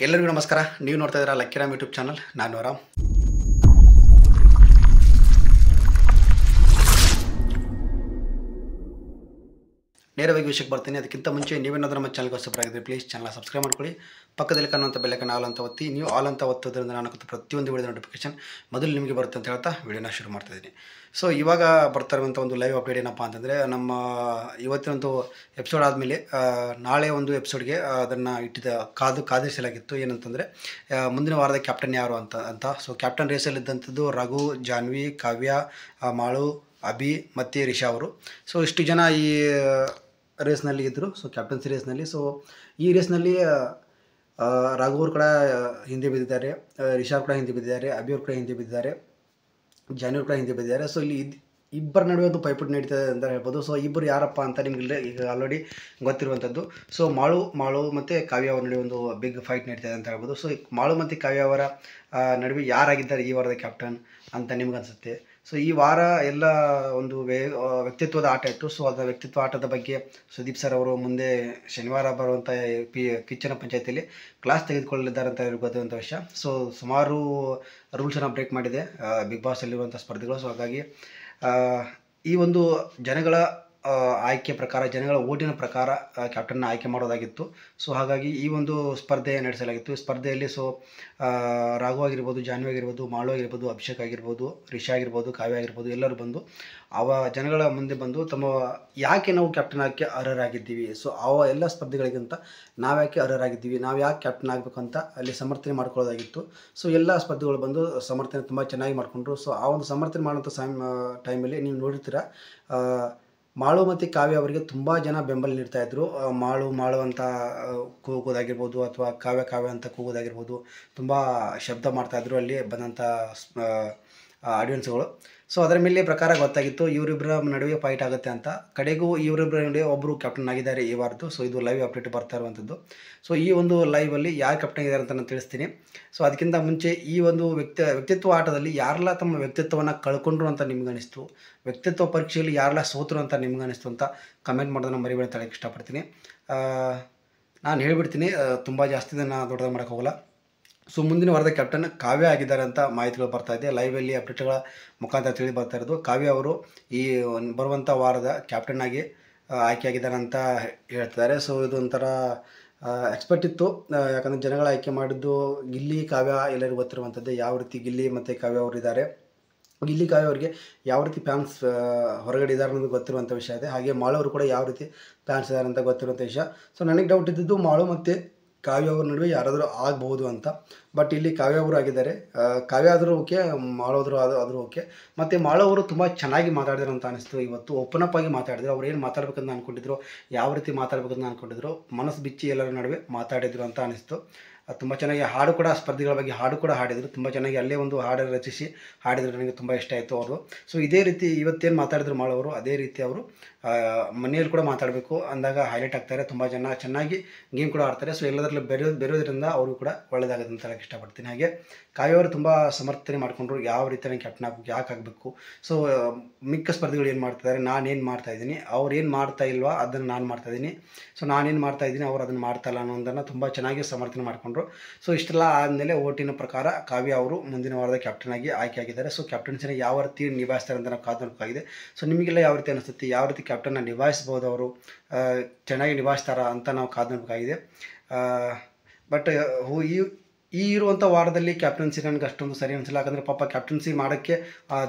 ಎಲ್ಲರಿಗೂ ನಮಸ್ಕಾರ. ನೀವು ನೋಡ್ತಾ ಇದ್ದೀರಾ ಲಕ್ಕಿ ರಾಮ್ ಯೂಟ್ಯೂಬ್ ಚಾನಲ್. ನಾನು ರಾಮ್. ನೇರವಾಗಿ ವಿಷಯಕ್ಕೆ ಬರ್ತೀನಿ. ಅದಕ್ಕಿಂತ ಮುಂಚೆ ನೀವೇನಾದರೂ ನಮ್ಮ ಚಾನಲ್ಗೆ ಹೊಸಬರಾಗಿದ್ದರೆ ಪ್ಲೀಸ್ ಚಾನಲ್ ಸಬ್ಸ್ಕ್ರೈಬ್ ಮಾಡ್ಕೊಳ್ಳಿ. ಪಕ್ಕದಲ್ಲಿ ಕಾಣುವಂಥ ಬೆಲ್ಲೈಕನ್ ಆಲ್ ಅಂತ ಒತ್ತಿ. ನೀವು ಆಲ್ ಅಂತ ಒತ್ತೋದ್ರಿಂದ ನಾನು ಪ್ರತಿಯೊಂದು ವಿಡಿಯೋ ನೋಟಿಫಿಕೇಶನ್ ಮೊದಲು ನಿಮಗೆ ಬರುತ್ತೆ ಅಂತ ಹೇಳ್ತಾ ವಿಡಿಯೋನ ಶುರು ಮಾಡ್ತಾಯಿದ್ದೀನಿ. ಸೊ ಇವಾಗ ಬರ್ತಾ ಇರುವಂಥ ಒಂದು ಲೈವ್ ಅಪ್ಡೇಟ್ ಏನಪ್ಪ ಅಂತಂದರೆ, ನಮ್ಮ ಇವತ್ತಿನೊಂದು ಎಪಿಸೋಡ್ ಆದಮೇಲೆ ನಾಳೆ ಒಂದು ಎಪಿಸೋಡ್ಗೆ ಅದನ್ನು ಕಾದಿರಿಸಲಾಗಿತ್ತು. ಏನಂತಂದರೆ ಮುಂದಿನ ವಾರದ ಕ್ಯಾಪ್ಟನ್ ಯಾರು ಅಂತ. ಸೊ ಕ್ಯಾಪ್ಟನ್ ರೇಸಲ್ಲಿದ್ದಂಥದ್ದು ರಘು, ಜಾನ್ವಿ, ಕಾವ್ಯ, ಮಾಳು, ಅಭಿ ಮತ್ತು ರಿಷಾ ಅವರು. ಸೊ ಇಷ್ಟು ಜನ ಈ ರೇಸ್ನಲ್ಲಿ ಇದ್ದರು. So captaincy ರೇಸ್ನಲ್ಲಿ. ಸೊ ಈ ರೇಸ್ನಲ್ಲಿ ರಘು ಅವರು ಕೂಡ ಹಿಂದೆ ಬಿದ್ದಿದ್ದಾರೆ, ರಿಷಾ ಕೂಡ ಹಿಂದೆ ಬಿದ್ದಿದ್ದಾರೆ, ಅಭಿ ಅವರು ಕೂಡ ಹಿಂದೆ ಬಿದ್ದಿದ್ದಾರೆ, ಜಾನ್ವಿ ಕೂಡ ಹಿಂದೆ ಬಿದ್ದಿದ್ದಾರೆ. ಸೊ ಇಲ್ಲಿ ಇಬ್ಬರ ನಡುವೆ ಒಂದು ಪೈಪೋಟಿ ನಡೀತದೆ ಅಂತ ಹೇಳ್ಬೋದು. ಸೊ ಇಬ್ಬರು ಯಾರಪ್ಪ ಅಂತ ನಿಮಗೆ ಈಗ ಆಲ್ರೆಡಿ ಗೊತ್ತಿರುವಂಥದ್ದು. ಸೊ ಮಾಳು ಮತ್ತು ಕಾವ್ಯ ಅವರ ನಡುವೆ ಒಂದು ಬಿಗ್ ಫೈಟ್ ನಡೀತದೆ ಅಂತ ಹೇಳ್ಬೋದು. ಸೊ ಮಾಳು ಮತ್ತು ಕಾವ್ಯ ಅವರ ನಡುವೆ ಯಾರಾಗಿದ್ದಾರೆ ಈ ವಾರದ ಕ್ಯಾಪ್ಟನ್ ಅಂತ ನಿಮ್ಗೆ ಅನಿಸುತ್ತೆ? ಸೊ ಈ ವಾರ ಎಲ್ಲ ಒಂದು ವ್ಯಕ್ತಿತ್ವದ ಆಟ ಇತ್ತು. ಸೊ ಅದರ ವ್ಯಕ್ತಿತ್ವ ಆಟದ ಬಗ್ಗೆ ಸುದೀಪ್ ಸರ್ ಅವರು ಮುಂದೆ ಶನಿವಾರ ಬರುವಂಥ ಕಿಚ್ಚನ ಪಂಚಾಯತಿಯಲ್ಲಿ ಕ್ಲಾಸ್ ತೆಗೆದುಕೊಳ್ಳಲಿದ್ದಾರೆ ಅಂತ ಗೊತ್ತಿರುವಂಥ ವಿಷಯ. ಸೊ ಸುಮಾರು ರೂಲ್ಸನ್ನು ಬ್ರೇಕ್ ಮಾಡಿದೆ ಬಿಗ್ ಬಾಸಲ್ಲಿರುವಂಥ ಸ್ಪರ್ಧೆಗಳು. ಸೊ ಹಾಗಾಗಿ ಈ ಒಂದು ಜನಗಳ ಆಯ್ಕೆ ಪ್ರಕಾರ, ಜನಗಳ ಓಟಿನ ಪ್ರಕಾರ ಕ್ಯಾಪ್ಟನ್ನ ಆಯ್ಕೆ ಮಾಡೋದಾಗಿತ್ತು. ಸೊ ಹಾಗಾಗಿ ಈ ಒಂದು ಸ್ಪರ್ಧೆ ನಡೆಸಲಾಗಿತ್ತು. ಈ ಸ್ಪರ್ಧೆಯಲ್ಲಿ ರಾಘು ಆಗಿರ್ಬೋದು, ಜಾನ್ವಿ ಆಗಿರ್ಬೋದು, ಮಾಳು ಆಗಿರ್ಬೋದು, ಅಭಿಷೇಕ್ ಆಗಿರ್ಬೋದು, ರಿಷಾ ಆಗಿರ್ಬೋದು, ಕಾವ್ಯ ಆಗಿರ್ಬೋದು, ಎಲ್ಲರೂ ಬಂದು ಜನಗಳ ಮುಂದೆ ಬಂದು ಯಾಕೆ ನಾವು ಕ್ಯಾಪ್ಟನ್ ಆಗಿ ಅರ್ಹರಾಗಿದ್ದೀವಿ, ಸೊ ಎಲ್ಲ ಸ್ಪರ್ಧೆಗಳಿಗಿಂತ ನಾವ್ಯಾಕೆ ಅರ್ಹರಾಗಿದ್ದೀವಿ, ನಾವು ಯಾಕೆ ಕ್ಯಾಪ್ಟನ್ ಆಗಬೇಕು ಅಂತ ಅಲ್ಲಿ ಸಮರ್ಥನೆ ಮಾಡ್ಕೊಳ್ಳೋದಾಗಿತ್ತು. ಸೊ ಎಲ್ಲ ಸ್ಪರ್ಧೆಗಳು ಬಂದು ಸಮರ್ಥನೆ ತುಂಬ ಚೆನ್ನಾಗಿ ಮಾಡಿಕೊಂಡ್ರು. ಸೊ ಆ ಒಂದು ಸಮರ್ಥನೆ ಮಾಡೋಂಥ ಟೈಮಲ್ಲಿ ನೀವು ನೋಡಿರ್ತೀರ, ಮಾಳು ಮತ್ತು ಕಾವ್ಯ ಅವರಿಗೆ ತುಂಬ ಜನ ಬೆಂಬಲ ನೀಡ್ತಾಯಿದ್ರು. ಮಾಳು ಅಂತ ಕೂಗೋದಾಗಿರ್ಬೋದು, ಅಥವಾ ಕಾವ್ಯ ಅಂತ ಕೂಗೋದಾಗಿರ್ಬೋದು, ತುಂಬ ಶಬ್ದ ಮಾಡ್ತಾಯಿದ್ರು ಅಲ್ಲಿ ಬಂದಂಥ ಆಡಿಯನ್ಸ್ಗಳು. ಸೊ ಅದರ ಮೇಲೆ ಪ್ರಕಾರ ಗೊತ್ತಾಗಿತ್ತು ಇವರಿಬ್ಬರ ನಡುವೆ ಫೈಟ್ ಆಗುತ್ತೆ ಅಂತ. ಕಡೆಗೂ ಇವರಿಬ್ಬರ ನಡುವೆ ಒಬ್ಬರು ಕ್ಯಾಪ್ಟನ್ ಆಗಿದ್ದಾರೆ ಈ ವಾರದ್ದು. ಸೊ ಇದು ಲೈವ್ ಅಪ್ಡೇಟ್ ಬರ್ತಾ ಇರುವಂಥದ್ದು. ಸೊ ಈ ಒಂದು ಲೈವಲ್ಲಿ ಯಾರು ಕ್ಯಾಪ್ಟನ್ ಆಗಿದ್ದಾರೆ ಅಂತ ನಾನು ತಿಳಿಸ್ತೀನಿ. ಸೊ ಅದಕ್ಕಿಂತ ಮುಂಚೆ ಈ ಒಂದು ವ್ಯಕ್ತಿತ್ವ ಆಟದಲ್ಲಿ ಯಾರೆಲ್ಲ ತಮ್ಮ ವ್ಯಕ್ತಿತ್ವವನ್ನು ಕಳ್ಕೊಂಡ್ರು ಅಂತ ನಿಮ್ಗೆ ಅನಿಸ್ತು, ವ್ಯಕ್ತಿತ್ವ ಪರೀಕ್ಷೆಯಲ್ಲಿ ಯಾರೆಲ್ಲ ಸೋತರು ಅಂತ ನಿಮ್ಗೆ ಅನಿಸ್ತು ಅಂತ ಕಮೆಂಟ್ ಮಾಡೋದನ್ನು ಮರಿಬೇಡಿ ಅಂತ ಹೇಳಕ್ಕೆ ಇಷ್ಟಪಡ್ತೀನಿ. ನಾನು ಹೇಳ್ಬಿಡ್ತೀನಿ, ತುಂಬ ಜಾಸ್ತಿ ನಾನು ದೊಡ್ಡದಾಗಿ ಮಾಡೋಕ್ಕೆ ಹೋಗಲ್ಲ. ಸೊ ಮುಂದಿನ ವಾರದ ಕ್ಯಾಪ್ಟನ್ ಕಾವ್ಯ ಆಗಿದ್ದಾರೆ ಅಂತ ಮಾಹಿತಿಗಳು ಬರ್ತಾಯಿದೆ. ಲೈವಲ್ಲಿ ಅಪ್ಡೇಟ್ಗಳ ಮುಖಾಂತರ ತಿಳಿದು ಬರ್ತಾ ಇರೋದು. ಕಾವ್ಯ ಅವರು ಈ ಬರುವಂಥ ವಾರದ ಕ್ಯಾಪ್ಟನ್ ಆಗಿ ಆಯ್ಕೆಯಾಗಿದ್ದಾರೆ ಅಂತ ಹೇಳ್ತಿದ್ದಾರೆ. ಸೊ ಇದು ಒಂಥರ ಎಕ್ಸ್ಪೆಕ್ಟ್ ಇತ್ತು, ಯಾಕಂದರೆ ಜನಗಳ ಆಯ್ಕೆ ಮಾಡಿದ್ದು ಗಿಲ್ಲಿ, ಕಾವ್ಯ ಎಲ್ಲರಿಗೂ ಗೊತ್ತಿರುವಂಥದ್ದು ಯಾವ ರೀತಿ ಗಿಲ್ಲಿ ಮತ್ತು ಕಾವ್ಯ ಅವರು ಇದ್ದಾರೆ. ಗಿಲ್ಲಿ ಕಾವ್ಯ ಅವರಿಗೆ ಯಾವ ರೀತಿ ಫ್ಯಾನ್ಸ್ ಹೊರಗಡೆ ಇದ್ದಾರೆ ಅನ್ನೋದು ಗೊತ್ತಿರುವಂಥ ವಿಷಯ ಇದೆ. ಹಾಗೆ ಮಾಳು ಅವರು ಕೂಡ ಯಾವ ರೀತಿ ಫ್ಯಾನ್ಸ್ ಇದ್ದಾರೆ ಅಂತ ಗೊತ್ತಿರುವಂಥ ವಿಷಯ. ಸೊ ನನಗೆ ಡೌಟ್ ಇದ್ದಿದ್ದು ಮಾಳು ಮತ್ತು ಕಾವ್ಯ ಅವ್ರ ನಡುವೆ ಯಾರಾದರೂ ಆಗ್ಬೋದು ಅಂತ. ಬಟ್ ಇಲ್ಲಿ ಕಾವ್ಯ ಅವರು ಆಗಿದ್ದಾರೆ. ಕಾವ್ಯ ಆದರೂ ಓಕೆ, ಮಾಡೋದ್ರು ಆದರೂ ಓಕೆ. ಮತ್ತು ಮಾಳು ಅವರು ತುಂಬ ಚೆನ್ನಾಗಿ ಮಾತಾಡಿದ್ರು ಅಂತ ಅನಿಸ್ತು. ಇವತ್ತು ಓಪನ್ ಅಪ್ ಆಗಿ ಮಾತಾಡಿದ್ರು. ಅವ್ರು ಏನು ಮಾತಾಡ್ಬೇಕಂತ ಅಂದ್ಕೊಂಡಿದ್ರು, ಯಾವ ರೀತಿ ಮಾತಾಡ್ಬೇಕಂತ ಅಂದ್ಕೊಂಡಿದ್ರು, ಮನಸ್ಸು ಬಿಚ್ಚಿ ಎಲ್ಲರ ನಡುವೆ ಮಾತಾಡಿದ್ರು ಅಂತ ಅನಿಸ್ತು. ತುಂಬ ಚೆನ್ನಾಗಿ ಹಾಡು ಕೂಡ, ಸ್ಪರ್ಧೆಗಳ ಬಗ್ಗೆ ಹಾಡು ಕೂಡ ಹಾಡಿದರು. ತುಂಬ ಚೆನ್ನಾಗಿ ಅಲ್ಲೇ ಒಂದು ಹಾಡು ರಚಿಸಿ ಹಾಡಿದ್ರು. ನನಗೆ ತುಂಬ ಇಷ್ಟ ಆಯಿತು ಅವರು. ಸೊ ಇದೇ ರೀತಿ ಇವತ್ತೇನು ಮಾತಾಡಿದ್ರು ಮಾಡೋರು, ಅದೇ ರೀತಿ ಅವರು ಮನೆಯಲ್ಲಿ ಕೂಡ ಮಾತಾಡಬೇಕು ಅಂದಾಗ ಹೈಲೈಟ್ ಆಗ್ತಾರೆ. ತುಂಬ ಚೆನ್ನಾಗಿ ಗೇಮ್ ಕೂಡ ಆಡ್ತಾರೆ. ಸೊ ಎಲ್ಲದರಲ್ಲೂ ಬೆರೆಯೋದ್ರಿಂದ ಅವರು ಕೂಡ ಒಳ್ಳೆಯದಾಗುತ್ತೆ ಅಂತ ಹೇಳಕ್ಕೆ ಇಷ್ಟಪಡ್ತೀನಿ. ಹಾಗೆ ಕಾವ್ಯ ಅವರು ತುಂಬ ಸಮರ್ಥನೆ ಮಾಡಿಕೊಂಡ್ರು, ಯಾವ ರೀತಿಯ ಕ್ಯಾಪ್ಟನ್ ಆಗಬೇಕು, ಯಾಕೆ ಆಗಬೇಕು. ಸೊ ಮಿಕ್ಕ ಸ್ಪರ್ಧೆಗಳು ಏನು ಮಾಡ್ತಿದ್ದಾರೆ, ನಾನೇನು ಮಾಡ್ತಾಯಿದ್ದೀನಿ, ಅವ್ರು ಏನು ಮಾಡ್ತಾ ಇಲ್ವಾ ಅದನ್ನು ನಾನು ಮಾಡ್ತಾಯಿದ್ದೀನಿ. ಸೊ ನಾನೇನು ಮಾಡ್ತಾಯಿದ್ದೀನಿ, ಅವ್ರು ಅದನ್ನು ಮಾಡ್ತಾಯಿಲ್ಲ ಅನ್ನೋದನ್ನು ತುಂಬ ಚೆನ್ನಾಗಿ ಸಮರ್ಥನೆ ಮಾಡಿಕೊಂಡ್ರು. ಸೊ ಇಷ್ಟೆಲ್ಲ ಆದಮೇಲೆ ಓಟಿನ ಪ್ರಕಾರ ಕಾವ್ಯ ಅವರು ಮುಂದಿನ ವಾರದ ಕ್ಯಾಪ್ಟನ್ ಆಗಿ ಆಯ್ಕೆಯಾಗಿದ್ದಾರೆ. ಸೊ ಕ್ಯಾಪ್ಟನ್ಸಿನ ಯಾವ ರೀತಿ ನಿಭಾಯಿಸ್ತಾರೆ ಅಂತ ನಾವು ಕಾದು ನೋಡಬೇಕಾಗಿದೆ. ಸೊ ನಿಮಗೆಲ್ಲ ಯಾವ ರೀತಿ ಅನಿಸುತ್ತೆ, ಯಾವ ರೀತಿ ಕ್ಯಾಪ್ಟನ್ನ ನಿಭಾಯಿಸ್ಬೋದು, ಅವರು ಚೆನ್ನಾಗಿ ನಿಭಾಯಿಸ್ತಾರಾ ಅಂತ ನಾವು ಕಾದು ನೋಡಬೇಕಾಗಿದೆ. ಬಟ್ ಈ ಇರುವಂಥ ವಾರದಲ್ಲಿ ಕ್ಯಾಪ್ಟನ್ಸಿ ನನಗೆ ಅಷ್ಟೊಂದು ಸರಿ ಅನಿಸಿಲ್ಲ. ಯಾಕಂದರೆ ಪಾಪ ಕ್ಯಾಪ್ಟನ್ಸಿ ಮಾಡೋಕ್ಕೆ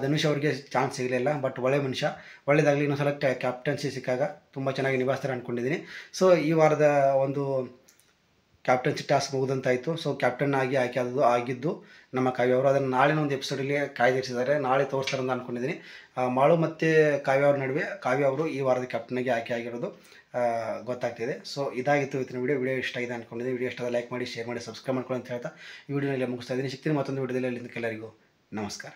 ಧನುಷ್ ಅವರಿಗೆ ಚಾನ್ಸ್ ಸಿಗಲಿಲ್ಲ. ಬಟ್ ಒಳ್ಳೆ ಮನುಷ್ಯ, ಒಳ್ಳೆಯದಾಗಲಿ. ಇನ್ನೊಂದು ಸಲ ಕ್ಯಾಪ್ಟನ್ಸಿ ಸಿಕ್ಕಾಗ ತುಂಬ ಚೆನ್ನಾಗಿ ನಿಭಾಯಿಸ್ತಾರೆ ಅಂದ್ಕೊಂಡಿದ್ದೀನಿ. ಸೊ ಈ ವಾರದ ಒಂದು ಕ್ಯಾಪ್ಟನ್ಸಿ ಟಾಸ್ಕ್ ಮುಗಿದಂತಾಯಿತು. ಸೊ ಕ್ಯಾಪ್ಟನ್ ಆಗಿ ಆಗಿದ್ದು ನಮ್ಮ ಕಾವ್ಯ ಅವರು. ಅದನ್ನು ನಾಳಿನ ಒಂದು ಎಪಿಸೋಡಲ್ಲಿ ಕಾಯ್ದಿರಿಸಿದ್ದಾರೆ, ನಾಳೆ ತೋರಿಸ್ತಾರೆ ಅಂತ ಅಂದ್ಕೊಂಡಿದ್ದೀನಿ. ಮಾಳು ಮತ್ತು ಕಾವ್ಯ ಅವ್ರ ನಡುವೆ ಕಾವ್ಯ ಅವರು ಈ ವಾರದ ಕ್ಯಾಪ್ಟನ್ಗೆ ಆಯ್ಕೆ ಆಗಿರೋದು ಗೊತ್ತಾಗ್ತಿದೆ. ಸೊ ಇದಾಗಿತ್ತು ಇವತ್ತಿನ ವಿಡಿಯೋ ಇಷ್ಟ ಆಗಿದೆ ಅಂದ್ಕೊಂಡಿದ್ದೀನಿ. ವಿಡಿಯೋ ಇಷ್ಟ ಲೈಕ್ ಮಾಡಿ, ಶೇರ್ ಮಾಡಿ, ಸಬ್ಸ್ಕ್ರೈಬ್ ಮಾಡ್ಕೊಳ್ಳಿ ಅಂತ ಹೇಳ್ತಾ ಈ ವಿಡಿಯೋನಲ್ಲಿ ಮುಗಿಸ್ತಾ ಇದ್ದೀನಿ. ಸಿಗ್ತೀನಿ ಮತ್ತೊಂದು ವಿಡಿಯೋದಲ್ಲಿ. ಅಲ್ಲಿಂದ ಎಲ್ಲರಿಗೂ ನಮಸ್ಕಾರ.